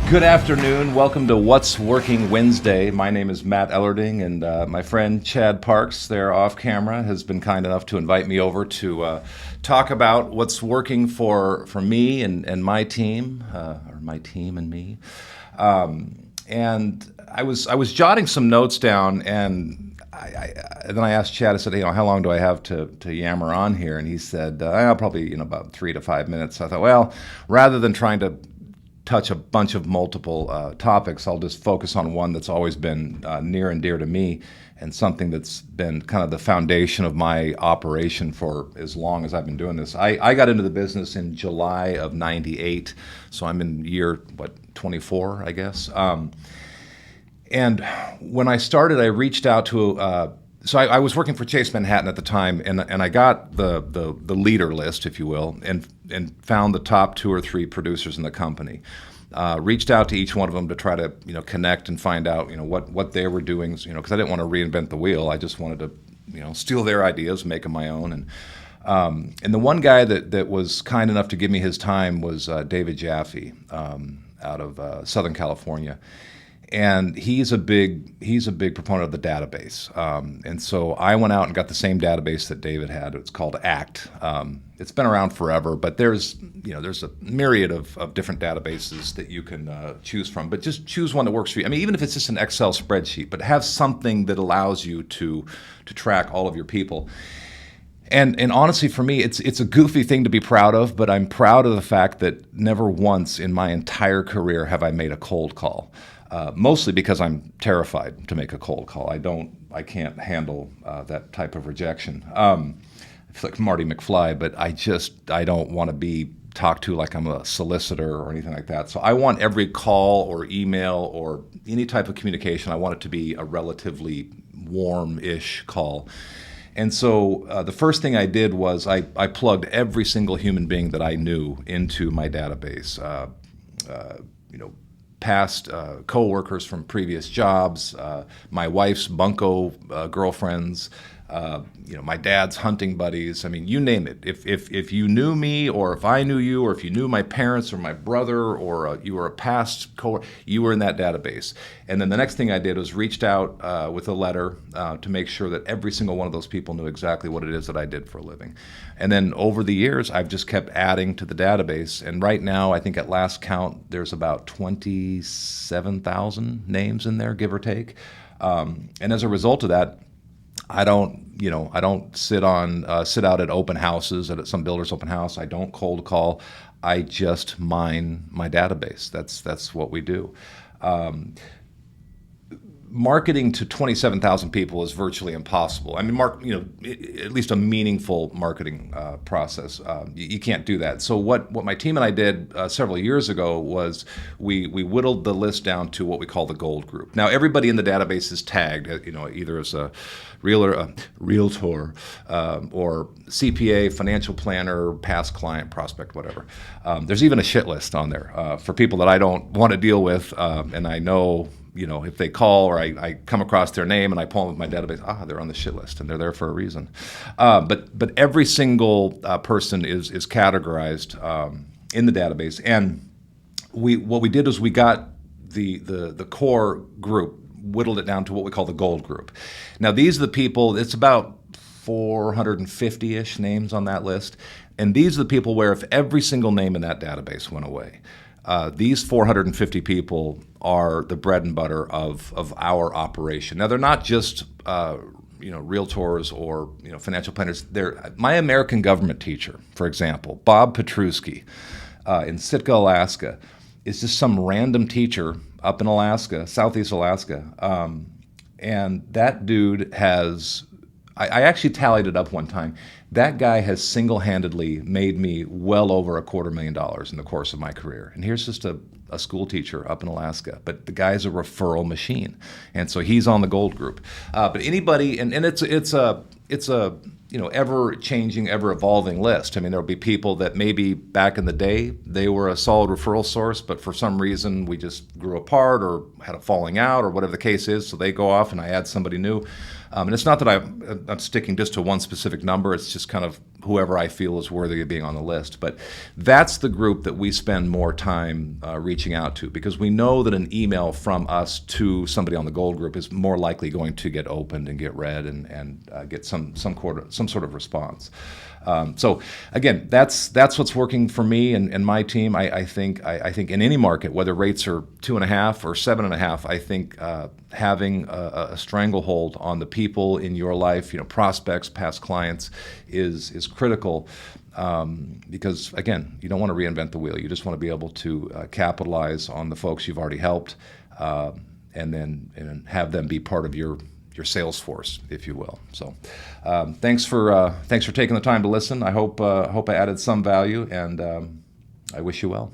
Good afternoon. Welcome to What's Working Wednesday. My name is Matt Ellerding, and my friend Chad Parks, there off camera, has been kind enough to invite me over to talk about what's working for me and my team, or my team and me. And I was jotting some notes down, and then I asked Chad. I said, how long do I have to yammer on here? And he said, probably about 3 to 5 minutes. I thought, well, rather than trying to touch a bunch of multiple topics, I'll just focus on one that's always been near and dear to me, and something that's been kind of the foundation of my operation for as long as I've been doing this. I got into the business in July of '98, so I'm in year 24, I guess. And when I started, I reached out to so I was working for Chase Manhattan at the time, and I got the leader list, if you will, and found the top 2 or 3 producers in the company. Reached out to each one of them to try to connect and find out what they were doing, because I didn't want to reinvent the wheel. I just wanted to steal their ideas, make them my own. And the one guy that was kind enough to give me his time was David Jaffe out of Southern California. And he's a big proponent of the database, and so I went out and got the same database that David had. It's called ACT. It's been around forever, but there's a myriad of different databases that you can choose from. But just choose one that works for you. I mean, even if it's just an Excel spreadsheet, but have something that allows you to track all of your people. And honestly, for me, it's a goofy thing to be proud of, but I'm proud of the fact that never once in my entire career have I made a cold call. Mostly because I'm terrified to make a cold call. I can't handle that type of rejection. I feel like Marty McFly, but I don't want to be talked to like I'm a solicitor or anything like that. So I want every call or email or any type of communication, I want it to be a relatively warm-ish call. And so the first thing I did was I plugged every single human being that I knew into my database. Past co-workers from previous jobs, my wife's bunco girlfriends, my dad's hunting buddies. I mean, you name it. If you knew me, or if I knew you, or if you knew my parents or my brother, or you were a past co-worker, you were in that database. And then the next thing I did was reached out with a letter to make sure that every single one of those people knew exactly what it is that I did for a living. And then over the years, I've just kept adding to the database. And right now, I think at last count, there's about 27,000 names in there, give or take. And as a result of that, I don't sit out at open houses, at some builder's open house. I don't cold call. I just mine my database. That's what we do. Marketing to 27,000 people is virtually impossible. I mean, at least a meaningful marketing process. You can't do that. So what my team and I did several years ago was we whittled the list down to what we call the gold group. Now, everybody in the database is tagged, either as a realtor, or CPA, financial planner, past client, prospect, whatever. There's even a shit list on there for people that I don't want to deal with, and I know. If they call or I come across their name and I pull them with my database, they're on the shit list and they're there for a reason. But every single person is categorized in the database, and what we did is we got the core group, whittled it down to what we call the gold group. Now these are the people. It's about 450-ish names on that list, and these are the people where if every single name in that database went away. These 450 people are the bread and butter of our operation. Now, they're not just realtors or financial planners. They're my American government teacher, for example, Bob Petruski in Sitka, Alaska, is just some random teacher up in Alaska, Southeast Alaska, and that dude has. I actually tallied it up one time. That guy has single-handedly made me well over $250,000 in the course of my career. And here's just a school teacher up in Alaska, but the guy's a referral machine, and so he's on the gold group. But anybody, and it's a ever-changing, ever-evolving list. I mean, there'll be people that maybe back in the day they were a solid referral source, but for some reason we just grew apart or had a falling out or whatever the case is, so they go off and I add somebody new. And it's not that I'm sticking just to one specific number. It's just kind of whoever I feel is worthy of being on the list. But that's the group that we spend more time reaching out to, because we know that an email from us to somebody on the gold group is more likely going to get opened and get read and get some sort of response. So again, that's what's working for me and my team. I think in any market, whether rates are 2.5 or 7.5, I think having a stranglehold on the people in your life, prospects, past clients, is critical. Because again, you don't want to reinvent the wheel. You just want to be able to capitalize on the folks you've already helped, and then have them be part of your sales force, if you will. So, thanks for taking the time to listen. I hope I added some value, and I wish you well.